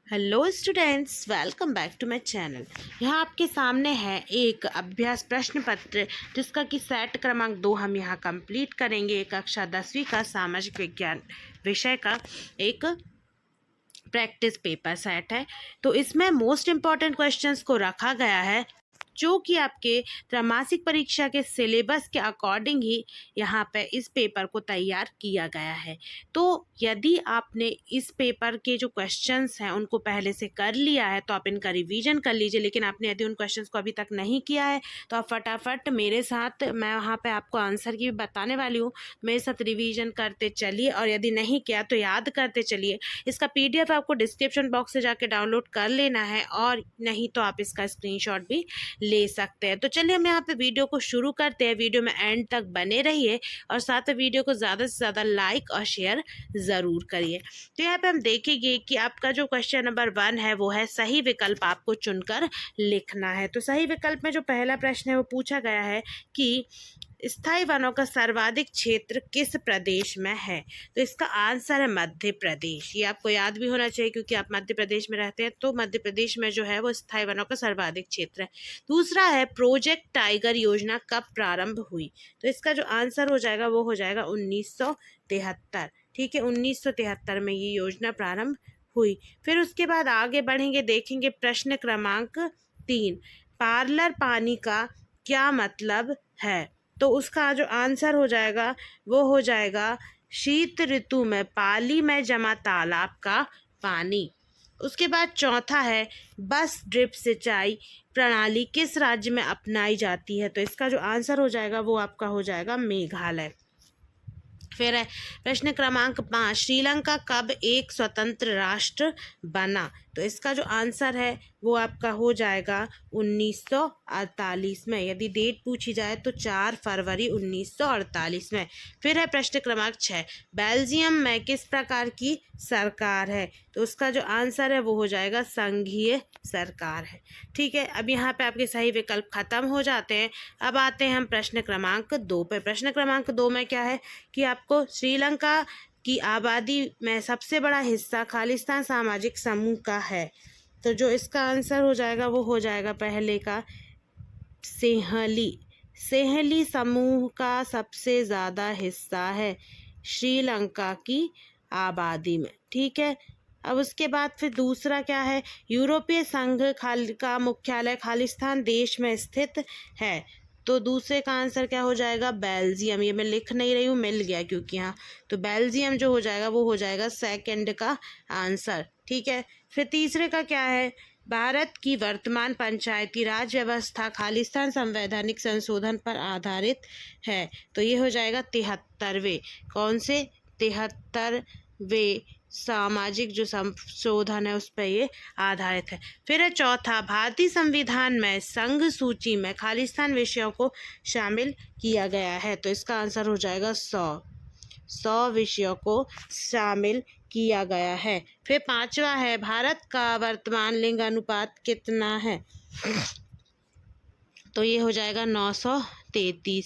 Hello students, welcome back to my channel. यहाँ आपके सामने है एक अभ्यास प्रश्न पत्र जिसका कि सेट क्रमांक 2 हम यहाँ कंप्लीट करेंगे। कक्षा 10वीं का सामाजिक विज्ञान विषय का एक प्रैक्टिस पेपर सेट है। तो इसमें मोस्ट इम्पॉर्टेंट क्वेश्चंस को रखा गया है जो कि आपके त्रैमासिक परीक्षा के सिलेबस के अकॉर्डिंग ही यहाँ पे इस पेपर को तैयार किया गया है। तो यदि आपने इस पेपर के जो क्वेश्चंस हैं उनको पहले से कर लिया है तो आप इनका रिवीजन कर लीजिए, लेकिन आपने यदि उन क्वेश्चंस को अभी तक नहीं किया है तो आप फटाफट मेरे साथ, मैं वहाँ पे आपको आंसर की बताने वाली हूँ, मेरे साथ रिवीजन करते चलिए और यदि नहीं किया तो याद करते चलिए। इसका PDF आपको डिस्क्रिप्शन बॉक्स से जाके डाउनलोड कर लेना है और नहीं तो आप इसका स्क्रीनशॉट भी ले सकते हैं। तो चलिए हम यहाँ पे वीडियो को शुरू करते हैं। वीडियो में एंड तक बने रहिए और साथ में वीडियो को ज़्यादा से ज़्यादा लाइक और शेयर ज़रूर करिए। तो यहाँ पे हम देखेंगे कि आपका जो क्वेश्चन नंबर 1 है वो है सही विकल्प आपको चुनकर लिखना है। तो सही विकल्प में जो पहला प्रश्न है वो पूछा गया है कि स्थायी वनों का सर्वाधिक क्षेत्र किस प्रदेश में है। तो इसका आंसर है मध्य प्रदेश। ये आपको याद भी होना चाहिए क्योंकि आप मध्य प्रदेश में रहते हैं। तो मध्य प्रदेश में जो है वो स्थायी वनों का सर्वाधिक क्षेत्र है। दूसरा है प्रोजेक्ट टाइगर योजना कब प्रारंभ हुई। तो इसका जो आंसर हो जाएगा वो हो जाएगा 1973। ठीक है, 1973 में ये योजना प्रारंभ हुई। फिर उसके बाद आगे बढ़ेंगे, देखेंगे प्रश्न क्रमांक 3, पार्लर पानी का क्या मतलब है। तो उसका जो आंसर हो जाएगा वो हो जाएगा शीत ऋतु में पाली में जमा तालाब का पानी। उसके बाद चौथा है बस ड्रिप सिंचाई प्रणाली किस राज्य में अपनाई जाती है। तो इसका जो आंसर हो जाएगा वो आपका हो जाएगा मेघालय। फिर है प्रश्न क्रमांक 5, श्रीलंका कब एक स्वतंत्र राष्ट्र बना। तो इसका जो आंसर है वो आपका हो जाएगा 1948 में। यदि डेट पूछी जाए तो 4 फरवरी 1948 में। फिर है प्रश्न क्रमांक 6, बेल्जियम में किस प्रकार की सरकार है। तो उसका जो आंसर है वो हो जाएगा संघीय सरकार है। ठीक है, अब यहाँ पे आपके सही विकल्प खत्म हो जाते हैं। अब आते हैं हम प्रश्न क्रमांक 2 पे। प्रश्न क्रमांक 2 में क्या है कि आपको श्रीलंका की आबादी में सबसे बड़ा हिस्सा खालिस्तान सामाजिक समूह का है। तो जो इसका आंसर हो जाएगा वो हो जाएगा पहले का सेहली समूह का सबसे ज़्यादा हिस्सा है श्रीलंका की आबादी में। ठीक है, अब उसके बाद फिर दूसरा क्या है, यूरोपीय संघ का मुख्यालय खालिस्तान देश में स्थित है। तो दूसरे का आंसर क्या हो जाएगा बेल्जियम। ये मैं लिख नहीं रही हूँ, मिल गया क्योंकि यहाँ तो बेल्जियम जो हो जाएगा वो हो जाएगा सेकंड का आंसर। ठीक है, फिर तीसरे का क्या है, भारत की वर्तमान पंचायती राज व्यवस्था खालिस्तान संवैधानिक संशोधन पर आधारित है। तो ये हो जाएगा 73वें, कौन से 73वें सामाजिक जो संशोधन है उस पर ये आधारित है। फिर है चौथा, भारतीय संविधान में संघ सूची में खालिस्तान विषयों को शामिल किया गया है। तो इसका आंसर हो जाएगा 100 विषयों को शामिल किया गया है। फिर पांचवा है भारत का वर्तमान लिंग अनुपात कितना है। तो ये हो जाएगा 933।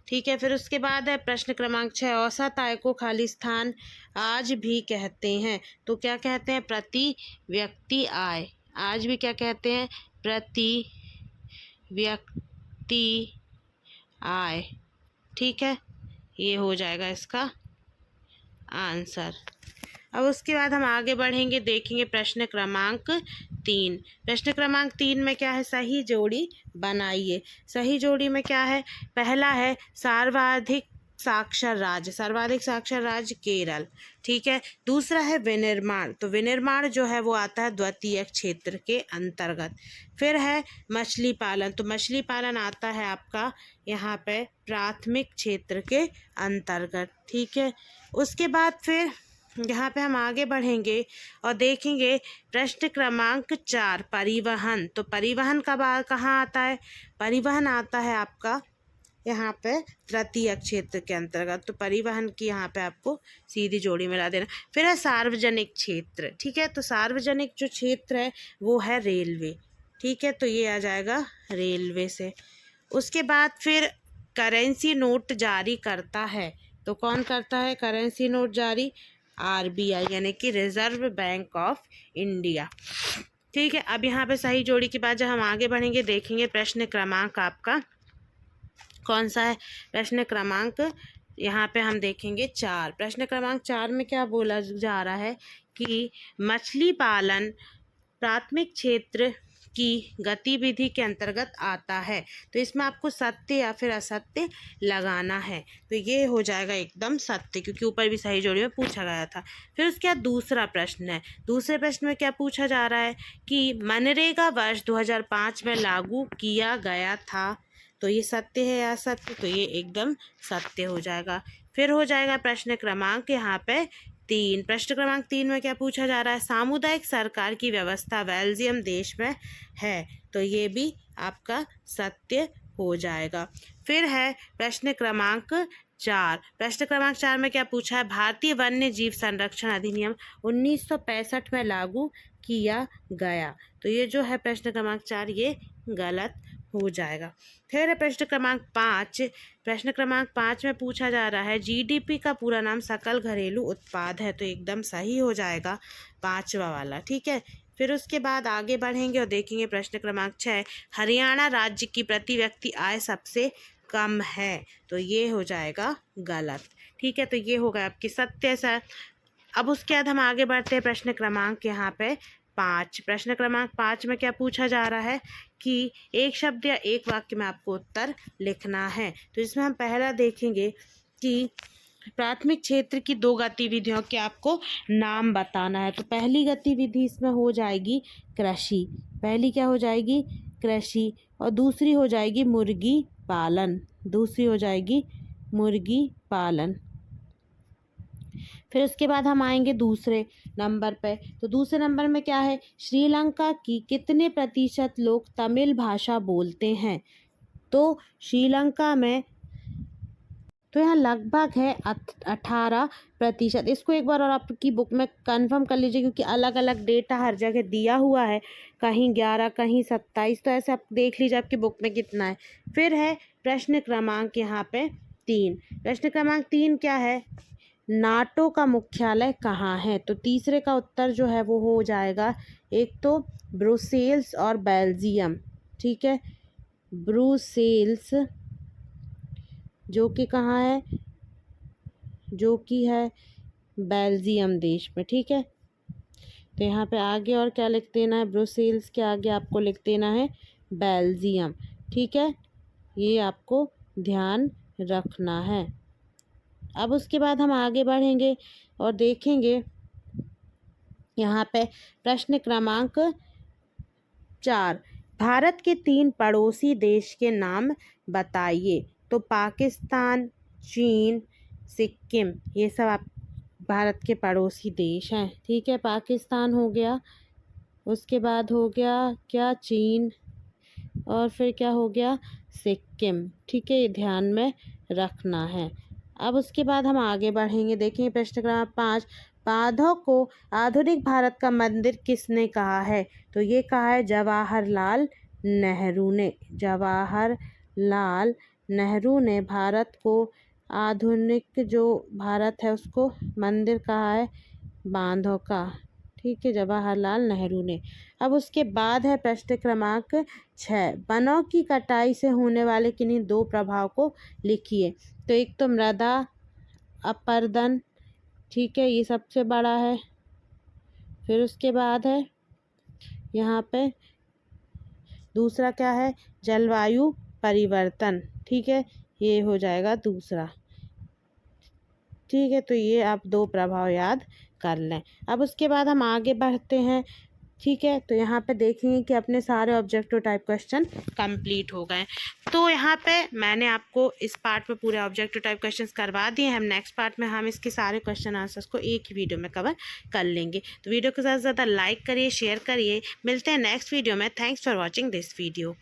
ठीक है, फिर उसके बाद है प्रश्न क्रमांक 6, औसत आय को खालिस्तान आज भी कहते हैं। तो क्या कहते हैं, प्रति व्यक्ति आय। आज भी क्या कहते हैं, प्रति व्यक्ति आय। ठीक है, ये हो जाएगा इसका आंसर। अब उसके बाद हम आगे बढ़ेंगे, देखेंगे प्रश्न क्रमांक 3। प्रश्न क्रमांक 3 में क्या है, सही जोड़ी बनाइए। सही जोड़ी में क्या है, पहला है सर्वाधिक साक्षर राज्य। सर्वाधिक साक्षर राज्य केरल। ठीक है, दूसरा है विनिर्माण। तो विनिर्माण जो है वो आता है द्वितीय क्षेत्र के अंतर्गत। फिर है मछली पालन। तो मछली पालन आता है आपका यहाँ पे प्राथमिक क्षेत्र के अंतर्गत। ठीक है, उसके बाद फिर यहाँ पे हम आगे बढ़ेंगे और देखेंगे प्रश्न क्रमांक 4, परिवहन। तो परिवहन कहाँ आता है, परिवहन आता है आपका यहाँ पे तृतीय क्षेत्र के अंतर्गत। तो परिवहन की यहाँ पे आपको सीधी जोड़ी मिला देना। फिर है सार्वजनिक क्षेत्र। ठीक है, तो सार्वजनिक जो क्षेत्र है वो है रेलवे। ठीक है, तो ये आ जाएगा रेलवे से। उसके बाद फिर करेंसी नोट जारी करता है। तो कौन करता है करेंसी नोट जारी, RBI यानी कि रिजर्व बैंक ऑफ इंडिया। ठीक है, अब यहाँ पे सही जोड़ी के बाद जब हम आगे बढ़ेंगे देखेंगे प्रश्न क्रमांक आपका कौन सा है। प्रश्न क्रमांक यहाँ पे हम देखेंगे 4। प्रश्न क्रमांक 4 में क्या बोला जा रहा है कि मछली पालन प्राथमिक क्षेत्र की गतिविधि के अंतर्गत आता है। तो इसमें आपको सत्य या फिर असत्य लगाना है। तो ये हो जाएगा एकदम सत्य, क्योंकि ऊपर भी सही जोड़ी में पूछा गया था। फिर उसके बाद दूसरा प्रश्न है। दूसरे प्रश्न में क्या पूछा जा रहा है कि मनरेगा वर्ष 2005 में लागू किया गया था। तो ये सत्य है या असत्य, तो ये एकदम सत्य हो जाएगा। फिर हो जाएगा प्रश्न क्रमांक यहाँ पे 3। प्रश्न क्रमांक 3 में क्या पूछा जा रहा है, सामुदायिक सरकार की व्यवस्था बेल्जियम देश में है। तो ये भी आपका सत्य हो जाएगा। फिर है प्रश्न क्रमांक 4। प्रश्न क्रमांक 4 में क्या पूछा है, भारतीय वन्य जीव संरक्षण अधिनियम 1965 में लागू किया गया। तो ये जो है प्रश्न क्रमांक 4 ये गलत हो जाएगा। फिर है प्रश्न क्रमांक 5। प्रश्न क्रमांक 5 में पूछा जा रहा है GDP का पूरा नाम सकल घरेलू उत्पाद है। तो एकदम सही हो जाएगा 5वां वाला। ठीक है, फिर उसके बाद आगे बढ़ेंगे और देखेंगे प्रश्न क्रमांक 6। हरियाणा राज्य की प्रति व्यक्ति आय सबसे कम है। तो ये हो जाएगा गलत। ठीक है, तो ये होगा आपकी सत्य सर। अब उसके बाद हम आगे बढ़ते हैं प्रश्न क्रमांक यहाँ पे 5। प्रश्न क्रमांक 5 में क्या पूछा जा रहा है कि एक शब्द या एक वाक्य में आपको उत्तर लिखना है। तो इसमें हम पहला देखेंगे कि प्राथमिक क्षेत्र की 2 गतिविधियों के आपको नाम बताना है। तो पहली गतिविधि इसमें हो जाएगी कृषि। पहली क्या हो जाएगी, कृषि। और दूसरी हो जाएगी मुर्गी पालन। दूसरी हो जाएगी मुर्गी पालन। फिर उसके बाद हम आएंगे दूसरे नंबर पे। तो दूसरे नंबर में क्या है, श्रीलंका की कितने प्रतिशत लोग तमिल भाषा बोलते हैं। तो श्रीलंका में तो यहाँ लगभग है 18%। इसको एक बार और आपकी बुक में कंफर्म कर लीजिए, क्योंकि अलग अलग डेटा हर जगह दिया हुआ है, कहीं 11 कहीं 27। तो ऐसे आप देख लीजिए आपकी बुक में कितना है। फिर है प्रश्न क्रमांक यहाँ पे 3। प्रश्न क्रमांक 3 क्या है, नाटो का मुख्यालय कहाँ है। तो तीसरे का उत्तर जो है वो हो जाएगा एक तो ब्रुसेल्स और बेल्जियम। ठीक है, ब्रुसेल्स जो कि कहाँ है, जो कि है बेल्जियम देश में। ठीक है, तो यहाँ पे आगे और क्या लिख देना है, ब्रुसेल्स के आगे आपको लिख देना है बेल्जियम। ठीक है, ये आपको ध्यान रखना है। अब उसके बाद हम आगे बढ़ेंगे और देखेंगे यहाँ पे प्रश्न क्रमांक 4। भारत के 3 पड़ोसी देश के नाम बताइए। तो पाकिस्तान, चीन, सिक्किम, ये सब आप भारत के पड़ोसी देश हैं। ठीक है, पाकिस्तान हो गया, उसके बाद हो गया क्या, चीन, और फिर क्या हो गया, सिक्किम। ठीक है, ये ध्यान में रखना है। अब उसके बाद हम आगे बढ़ेंगे, देखेंगे प्रश्न क्रमांक 5। पौधों को आधुनिक भारत का मंदिर किसने कहा है। तो ये कहा है जवाहरलाल नेहरू ने। जवाहरलाल नेहरू ने भारत को आधुनिक जो भारत है उसको मंदिर कहा है बांधों का। ठीक है, जवाहरलाल नेहरू ने। अब उसके बाद है प्रश्न क्रमांक 6। वनों की कटाई से होने वाले किन्हीं 2 प्रभाव को लिखिए। तो एक तो मृदा अपरदन। ठीक है, ये सबसे बड़ा है। फिर उसके बाद है यहाँ पे दूसरा क्या है, जलवायु परिवर्तन। ठीक है, ये हो जाएगा दूसरा। ठीक है, तो ये आप 2 प्रभाव याद कर लें। अब उसके बाद हम आगे बढ़ते हैं। ठीक है, तो यहाँ पे देखेंगे कि अपने सारे ऑब्जेक्टिव टाइप क्वेश्चन कंप्लीट हो गए। तो यहाँ पे मैंने आपको इस पार्ट में पूरे ऑब्जेक्टिव टाइप क्वेश्चंस करवा दिए। हम नेक्स्ट पार्ट में हम इसके सारे क्वेश्चन आंसर्स को एक ही वीडियो में कवर कर लेंगे। तो वीडियो को ज़्यादा से ज़्यादा लाइक करिए, शेयर करिए। मिलते हैं नेक्स्ट वीडियो में। Thanks for watching this video.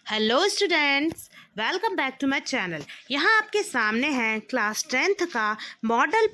Hello students, welcome back to my channel. यहाँ आपके सामने है क्लास 10th का मॉडल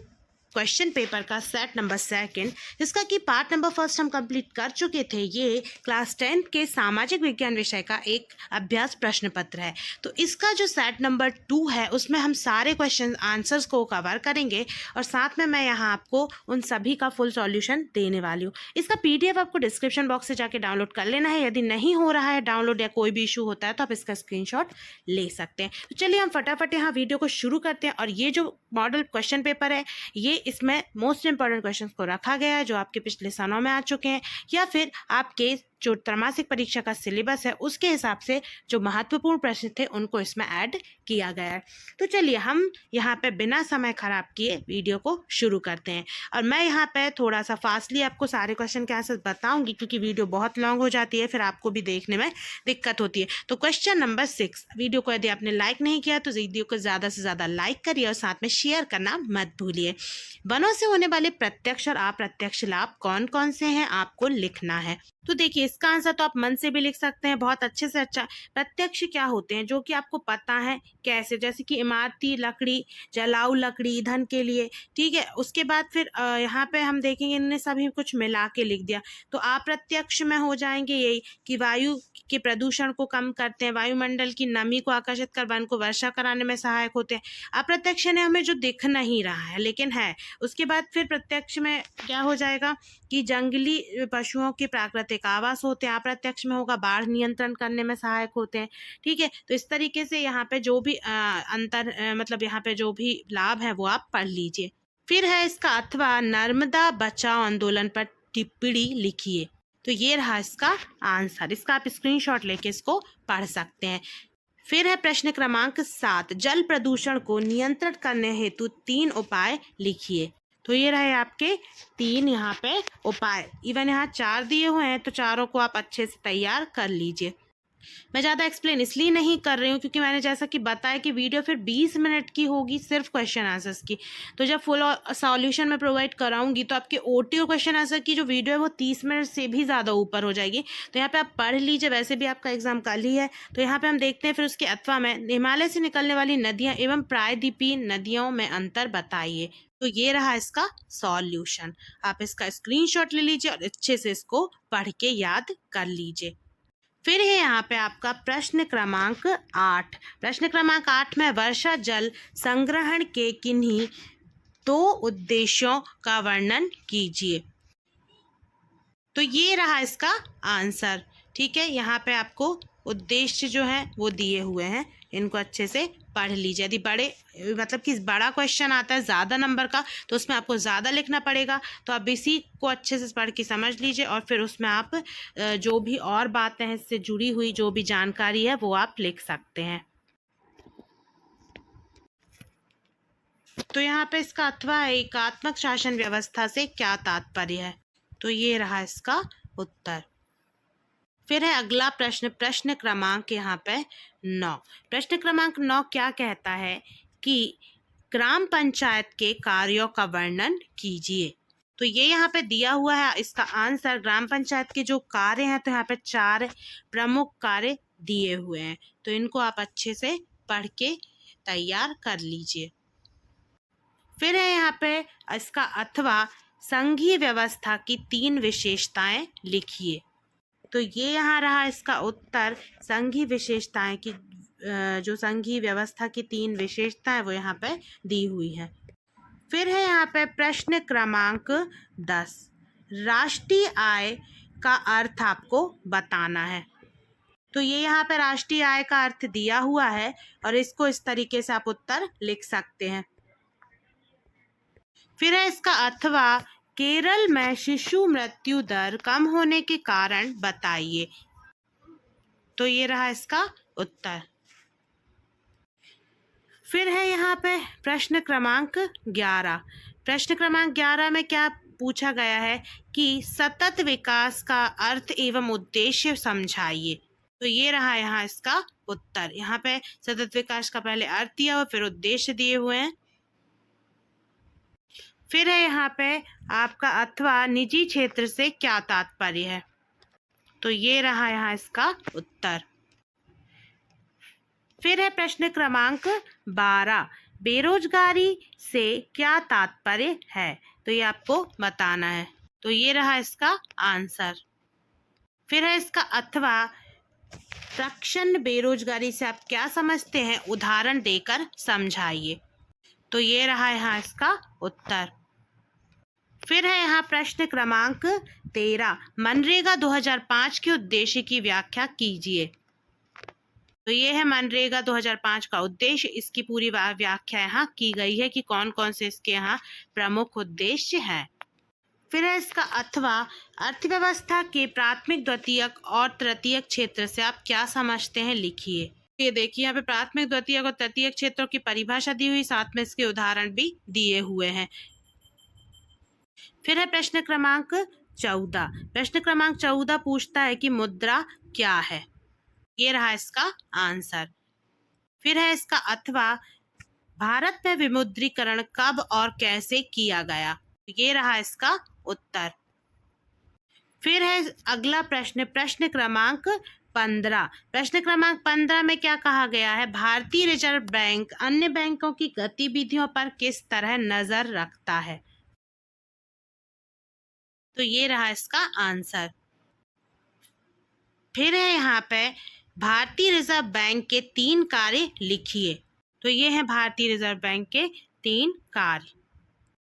क्वेश्चन पेपर का सेट नंबर 2 जिसका कि पार्ट नंबर 1 हम कंप्लीट कर चुके थे। ये क्लास 10 के सामाजिक विज्ञान विषय का एक अभ्यास प्रश्न पत्र है। तो इसका जो सेट नंबर 2 है उसमें हम सारे क्वेश्चन आंसर्स को कवर करेंगे और साथ में मैं यहाँ आपको उन सभी का फुल सॉल्यूशन देने वाली हूँ। इसका PDF आपको डिस्क्रिप्शन बॉक्स से जाके डाउनलोड कर लेना है। यदि नहीं हो रहा है डाउनलोड या कोई भी इशू होता है तो आप इसका स्क्रीनशॉट ले सकते हैं। तो चलिए हम फटाफट यहाँ वीडियो को शुरू करते हैं। और ये जो मॉडल क्वेश्चन पेपर है ये इसमें मोस्ट इंपॉर्टेंट क्वेश्चंस को रखा गया है जो आपके पिछले सालों में आ चुके हैं या फिर आपके जो त्रैमासिक परीक्षा का सिलेबस है उसके हिसाब से जो महत्वपूर्ण प्रश्न थे उनको इसमें ऐड किया गया है। तो चलिए हम यहाँ पे बिना समय खराब किए वीडियो को शुरू करते हैं। और मैं यहाँ पे थोड़ा सा फास्टली आपको सारे क्वेश्चन के आंसर बताऊंगी क्योंकि वीडियो बहुत लॉन्ग हो जाती है, फिर आपको भी देखने में दिक्कत होती है। तो क्वेश्चन नंबर 6, वीडियो को यदि आपने लाइक नहीं किया तो वीडियो को ज़्यादा से ज़्यादा लाइक करिए और साथ में शेयर करना मत भूलिए। वनों से होने वाले प्रत्यक्ष और अप्रत्यक्ष लाभ कौन कौन से हैं आपको लिखना है। तो देखिए इसका आंसर तो आप मन से भी लिख सकते हैं बहुत अच्छे से अच्छा। प्रत्यक्ष क्या होते हैं जो कि आपको पता है कैसे, जैसे कि इमारती लकड़ी, जलाऊ लकड़ी ईंधन के लिए, ठीक है। उसके बाद फिर यहाँ पे हम देखेंगे इन्होंने सभी कुछ मिला के लिख दिया। तो अप्रत्यक्ष में हो जाएंगे यही कि वायु के प्रदूषण को कम करते हैं, वायुमंडल की नमी को आकर्षित कर वन को वर्षा कराने में सहायक होते हैं। अप्रत्यक्ष ने हमें जो दिख नहीं रहा है लेकिन है। उसके बाद फिर प्रत्यक्ष में क्या हो जाएगा कि जंगली पशुओं के प्राकृतिक आवास होते हैं। अप्रत्यक्ष में होगा बाढ़ नियंत्रण करने में सहायक होते हैं, ठीक है। तो इस तरीके से यहाँ पे जो भी मतलब यहाँ पे जो भी लाभ है वो आप पढ़ लीजिए। फिर है इसका अथवा नर्मदा बचाओ आंदोलन पर टिप्पणी लिखिए। तो ये रहा इसका आंसर, इसका आप स्क्रीनशॉट लेके इसको पढ़ सकते हैं। फिर है प्रश्न क्रमांक 7, जल प्रदूषण को नियंत्रण करने हेतु 3 उपाय लिखिए। तो ये रहे आपके 3 यहाँ पे उपाय। इवन यहाँ 4 दिए हुए हैं तो चारों को आप अच्छे से तैयार कर लीजिए। मैं ज़्यादा एक्सप्लेन इसलिए नहीं कर रही हूँ क्योंकि मैंने जैसा कि बताया कि वीडियो फिर 20 मिनट की होगी सिर्फ क्वेश्चन आंसर्स की। तो जब फुल सॉल्यूशन में प्रोवाइड कराऊंगी तो आपके OTO क्वेश्चन आंसर की जो वीडियो है वो 30 मिनट से भी ज़्यादा ऊपर हो जाएगी। तो यहाँ पे आप पढ़ लीजिए, वैसे भी आपका एग्जाम कल ही है। तो यहाँ पे हम देखते हैं फिर उसके अथवा में हिमालय से निकलने वाली नदियाँ एवं प्रायद्वीपीय नदियों में अंतर बताइए। तो ये रहा इसका सॉल्यूशन। आप इसका स्क्रीनशॉट ले लीजिए और अच्छे से इसको पढ़ के याद कर लीजिए। फिर है यहाँ पे आपका प्रश्न क्रमांक 8। प्रश्न क्रमांक 8 में वर्षा जल संग्रहण के किन्हीं 2 उद्देश्यों का वर्णन कीजिए। तो ये रहा इसका आंसर, ठीक है। यहाँ पे आपको उद्देश्य जो है वो दिए हुए हैं, इनको अच्छे से पढ़ लीजिए। यदि मतलब कि बड़ा क्वेश्चन आता है ज़्यादा नंबर का तो उसमें आपको ज़्यादा लिखना पड़ेगा। तो आप इसी को अच्छे से पढ़ के समझ लीजिए और फिर उसमें आप जो भी और बातें हैं इससे जुड़ी हुई जो भी जानकारी है वो आप लिख सकते हैं। तो यहाँ पे इसका अथवा है एकात्मक शासन व्यवस्था से क्या तात्पर्य है। तो ये रहा इसका उत्तर। फिर है अगला प्रश्न, प्रश्न क्रमांक यहाँ पे 9। प्रश्न क्रमांक 9 क्या कहता है कि ग्राम पंचायत के कार्यों का वर्णन कीजिए। तो ये यहाँ पे दिया हुआ है इसका आंसर। ग्राम पंचायत के जो कार्य हैं तो यहाँ पे 4 प्रमुख कार्य दिए हुए हैं, तो इनको आप अच्छे से पढ़ के तैयार कर लीजिए। फिर है यहाँ पे इसका अथवा संघीय व्यवस्था की 3 विशेषताएं लिखिए। तो ये यहाँ रहा इसका उत्तर। संघीय विशेषताएं की जो संघीय व्यवस्था की 3 विशेषताएं वो यहाँ पे दी हुई है। फिर है यहाँ पे प्रश्न क्रमांक 10, राष्ट्रीय आय का अर्थ आपको बताना है। तो ये यहाँ पे राष्ट्रीय आय का अर्थ दिया हुआ है और इसको इस तरीके से आप उत्तर लिख सकते हैं। फिर है इसका अथवा केरल में शिशु मृत्यु दर कम होने के कारण बताइए। तो ये रहा इसका उत्तर। फिर है यहाँ पे प्रश्न क्रमांक 11। प्रश्न क्रमांक 11 में क्या पूछा गया है कि सतत विकास का अर्थ एवं उद्देश्य समझाइए। तो ये रहा यहाँ इसका उत्तर। यहाँ पे सतत विकास का पहले अर्थ दिया हुआ फिर उद्देश्य दिए हुए हैं। फिर है यहाँ पे आपका अथवा निजी क्षेत्र से क्या तात्पर्य है। तो ये रहा यहाँ इसका उत्तर। फिर है प्रश्न क्रमांक 12, बेरोजगारी से क्या तात्पर्य है, तो ये आपको बताना है। तो ये रहा इसका आंसर। फिर है इसका अथवा प्रक्षण बेरोजगारी से आप क्या समझते हैं, उदाहरण देकर समझाइए। तो ये रहा यहाँ इसका उत्तर। फिर है यहाँ प्रश्न क्रमांक 13, मनरेगा 2005 के उद्देश्य की व्याख्या कीजिए। तो ये है मनरेगा 2005 का उद्देश्य। इसकी पूरी व्याख्या यहाँ की गई है कि कौन कौन से इसके यहाँ प्रमुख उद्देश्य हैं। फिर है इसका अथवा अर्थव्यवस्था के प्राथमिक, द्वितीयक और तृतीयक क्षेत्र से आप क्या समझते हैं, लिखिए। ये देखिए यहाँ पे प्राथमिक, द्वितीयक और तृतीयक क्षेत्रों की परिभाषा दी हुई, साथ में इसके उदाहरण भी दिए हुए हैं। फिर है प्रश्न क्रमांक 14। प्रश्न क्रमांक 14 पूछता है कि मुद्रा क्या है। ये रहा इसका आंसर। फिर है इसका अथवा भारत में विमुद्रीकरण कब और कैसे किया गया। ये रहा इसका उत्तर। फिर है अगला प्रश्न, प्रश्न क्रमांक 15। प्रश्न क्रमांक 15 में क्या कहा गया है, भारतीय रिजर्व बैंक अन्य बैंकों की गतिविधियों पर किस तरह नजर रखता है। तो ये रहा इसका आंसर। फिर है यहाँ पे भारतीय रिजर्व बैंक के 3 कार्य लिखिए। तो ये है भारतीय रिजर्व बैंक के 3 कार्य।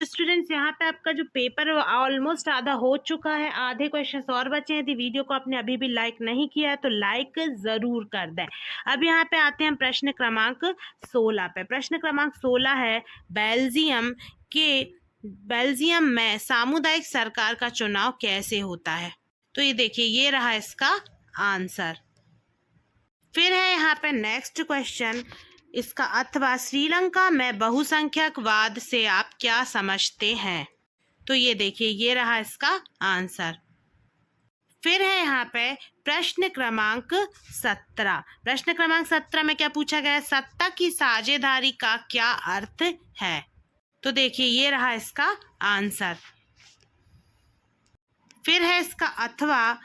स्टूडेंट्स यहाँ पे आपका जो पेपर ऑलमोस्ट आधा हो चुका है, आधे क्वेश्चंस और बचे हैं। यदि वीडियो को आपने अभी भी लाइक नहीं किया है तो लाइक जरूर कर दें। अब यहाँ पे आते हैं प्रश्न क्रमांक 16 पे। प्रश्न क्रमांक 16 है बेल्जियम में सामुदायिक सरकार का चुनाव कैसे होता है। तो ये देखिए ये रहा इसका आंसर। फिर है यहाँ पे नेक्स्ट क्वेश्चन, इसका अथवा श्रीलंका में बहुसंख्यकवाद से आप क्या समझते हैं। तो ये देखिए ये रहा इसका आंसर। फिर है यहाँ पे प्रश्न क्रमांक 17। प्रश्न क्रमांक 17 में क्या पूछा गया है, सत्ता की साझेदारी का क्या अर्थ है। तो देखिए ये रहा इसका आंसर। फिर है इसका अथवा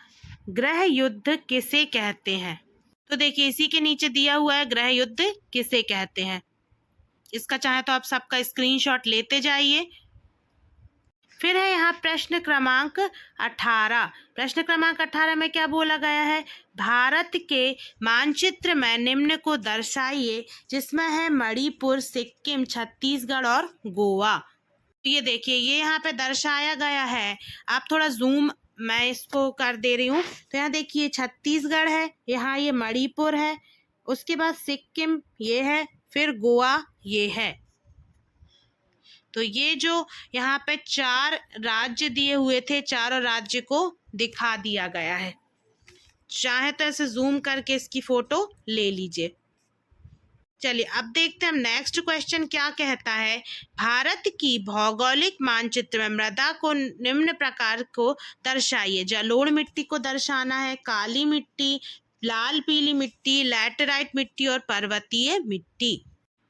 गृह युद्ध किसे कहते हैं। तो देखिए इसी के नीचे दिया हुआ है गृह युद्ध किसे कहते हैं। इसका चाहे तो आप सबका स्क्रीनशॉट लेते जाइए। फिर है यहाँ प्रश्न क्रमांक 18। प्रश्न क्रमांक 18 में क्या बोला गया है, भारत के मानचित्र में निम्न को दर्शाइए, जिसमें है मणिपुर, सिक्किम, छत्तीसगढ़ और गोवा। तो ये देखिए ये यहाँ पे दर्शाया गया है। आप थोड़ा जूम मैं इसको कर दे रही हूँ। तो यहाँ देखिए छत्तीसगढ़ है, यहाँ ये मणिपुर है, उसके बाद सिक्किम ये है, फिर गोवा ये है। तो ये जो यहाँ पे 4 राज्य दिए हुए थे, चारों राज्य को दिखा दिया गया है। चाहे तो ऐसे जूम करके इसकी फोटो ले लीजिए। चलिए अब देखते हैं हम नेक्स्ट क्वेश्चन क्या कहता है, भारत की भौगोलिक मानचित्र में मृदा को निम्न प्रकार को दर्शाइए। जलोढ़ मिट्टी को दर्शाना है, काली मिट्टी, लाल पीली मिट्टी, लैटेराइट मिट्टी और पर्वतीय मिट्टी।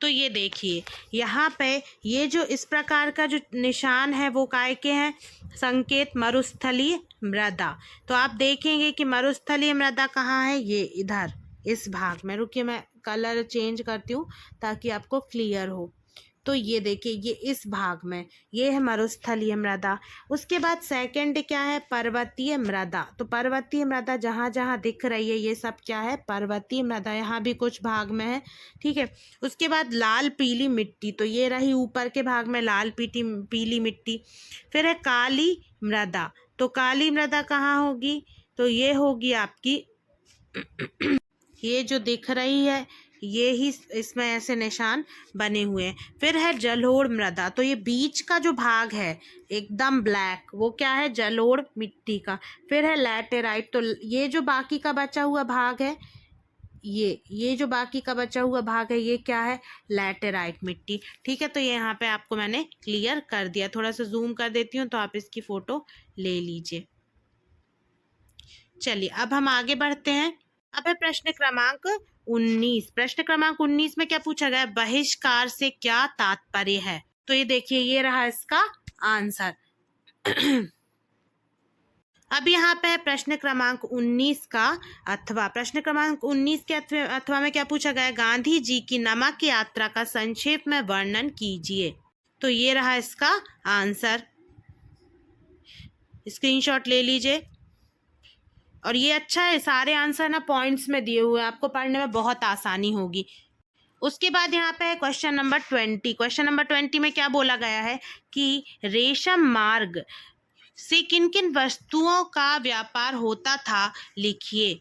तो ये देखिए यहाँ पे ये जो इस प्रकार का जो निशान है वो काय के हैं, संकेत मरुस्थलीय मृदा। तो आप देखेंगे कि मरुस्थलीय मृदा कहाँ है, ये इधर इस भाग में। रुकिए मैं कलर चेंज करती हूँ ताकि आपको क्लियर हो। तो ये देखिए ये इस भाग में ये है मरुस्थलीय मृदा। उसके बाद सेकंड क्या है, पर्वतीय मृदा। तो पर्वतीय मृदा जहाँ जहाँ दिख रही है ये सब क्या है, पर्वतीय मृदा। यहाँ भी कुछ भाग में है, ठीक है। उसके बाद लाल पीली मिट्टी, तो ये रही ऊपर के भाग में लाल पीली मिट्टी। फिर है काली मृदा। तो काली मृदा कहाँ होगी, तो ये होगी आपकी ये जो दिख रही है ये ही, इसमें ऐसे निशान बने हुए हैं। फिर है जलोढ़ मृदा। तो ये बीच का जो भाग है एकदम ब्लैक, वो क्या है, जलोढ़ मिट्टी का। फिर है लैटेराइट। तो ये जो बाकी का बचा हुआ भाग है, ये जो बाकी का बचा हुआ भाग है ये क्या है, लैटेराइट मिट्टी, ठीक है। तो ये यहाँ पे आपको मैंने क्लियर कर दिया। थोड़ा सा जूम कर देती हूँ तो आप इसकी फोटो ले लीजिए। चलिए अब हम आगे बढ़ते हैं। अब है प्रश्न क्रमांक 19। प्रश्न क्रमांक 19 में क्या पूछा गया, बहिष्कार से क्या तात्पर्य है। तो ये देखिए ये रहा इसका आंसर। अब यहाँ पे है प्रश्न क्रमांक 19 का अथवा। प्रश्न क्रमांक 19 के अथवा में क्या पूछा गया है? गांधी जी की नमक यात्रा का संक्षेप में वर्णन कीजिए। तो ये रहा इसका आंसर, स्क्रीनशॉट ले लीजिए। और ये अच्छा है, सारे आंसर ना पॉइंट्स में दिए हुए हैं, आपको पढ़ने में बहुत आसानी होगी। उसके बाद यहाँ पे है क्वेश्चन नंबर 20। क्वेश्चन नंबर 20 में क्या बोला गया है कि रेशम मार्ग से किन किन वस्तुओं का व्यापार होता था, लिखिए।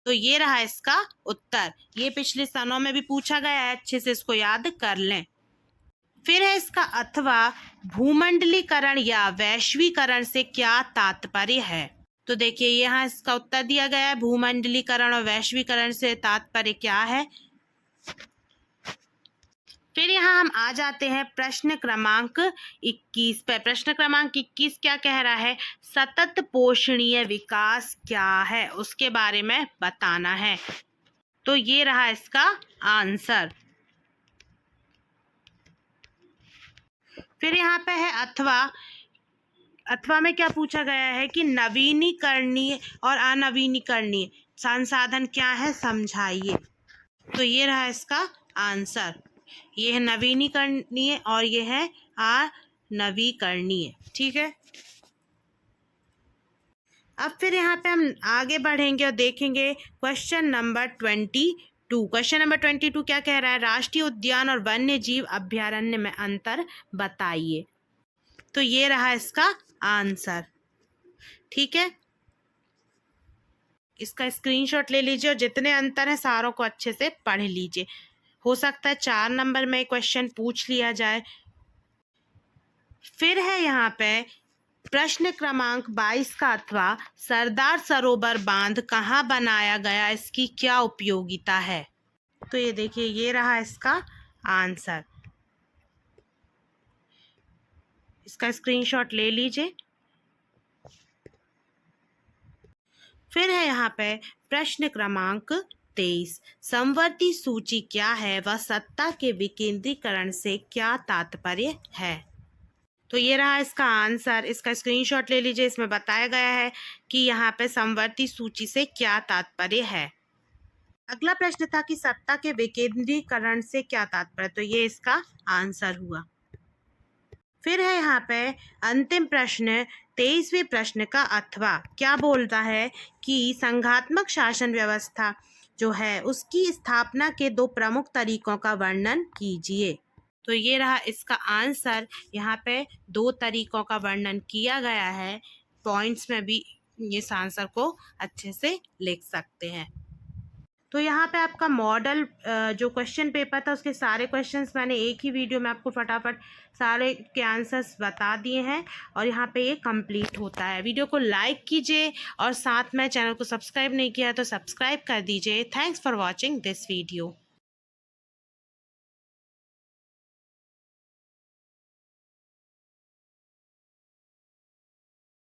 तो ये रहा इसका उत्तर। ये पिछले स्थानों में भी पूछा गया है, अच्छे से इसको याद कर लें। फिर है इसका अथवा। भूमंडलीकरण या वैश्वीकरण से क्या तात्पर्य है? तो देखिए यहाँ इसका उत्तर दिया गया है, भूमंडलीकरण और वैश्वीकरण से तात्पर्य क्या है। फिर यहाँ हम आ जाते हैं प्रश्न क्रमांक 21 पे। प्रश्न क्रमांक 21 क्या कह रहा है? सतत पोषणीय विकास क्या है, उसके बारे में बताना है। तो ये रहा इसका आंसर। फिर यहाँ पे है अथवा। अथवा में क्या पूछा गया है कि नवीनीकरणीय और अनवीनीकरणीय संसाधन क्या है, समझाइए। तो ये रहा इसका आंसर। ये है नवीनीकरणीय और ये है अनवीकरणीय। ठीक है। अब फिर यहाँ पे हम आगे बढ़ेंगे और देखेंगे क्वेश्चन नंबर 22। क्वेश्चन नंबर 22 क्या कह रहा है? राष्ट्रीय उद्यान और वन्य जीव अभ्यारण्य में अंतर बताइए। तो ये रहा इसका आंसर। ठीक है, इसका स्क्रीनशॉट ले लीजिए और जितने अंतर हैं सारों को अच्छे से पढ़ लीजिए। हो सकता है 4 नंबर में क्वेश्चन पूछ लिया जाए। फिर है यहाँ पे प्रश्न क्रमांक 22 का अथवा। सरदार सरोवर बांध कहाँ बनाया गया, इसकी क्या उपयोगिता है? तो ये देखिए, ये रहा इसका आंसर। इसका स्क्रीनशॉट ले लीजिए। फिर है यहाँ पे प्रश्न क्रमांक 23। समवर्ती सूची क्या है, वह सत्ता के विकेंद्रीकरण से क्या तात्पर्य है? तो ये रहा इसका आंसर। इसका स्क्रीनशॉट ले लीजिए। इसमें बताया गया है कि यहाँ पे समवर्ती सूची से क्या तात्पर्य है। अगला प्रश्न था कि सत्ता के विकेंद्रीकरण से क्या तात्पर्य, तो ये इसका आंसर हुआ। फिर है यहाँ पे अंतिम प्रश्न 23वें प्रश्न का अथवा। क्या बोलता है कि संघात्मक शासन व्यवस्था जो है उसकी स्थापना के 2 प्रमुख तरीकों का वर्णन कीजिए। तो ये रहा इसका आंसर। यहाँ पे 2 तरीकों का वर्णन किया गया है। पॉइंट्स में भी इस आंसर को अच्छे से लिख सकते हैं। तो यहाँ पे आपका मॉडल जो क्वेश्चन पेपर था उसके सारे क्वेश्चंस मैंने एक ही वीडियो में आपको फटाफट सारे के आंसर्स बता दिए हैं और यहाँ पे ये कंप्लीट होता है। वीडियो को लाइक कीजिए और साथ में चैनल को सब्सक्राइब नहीं किया तो सब्सक्राइब कर दीजिए। Thanks for watching this video.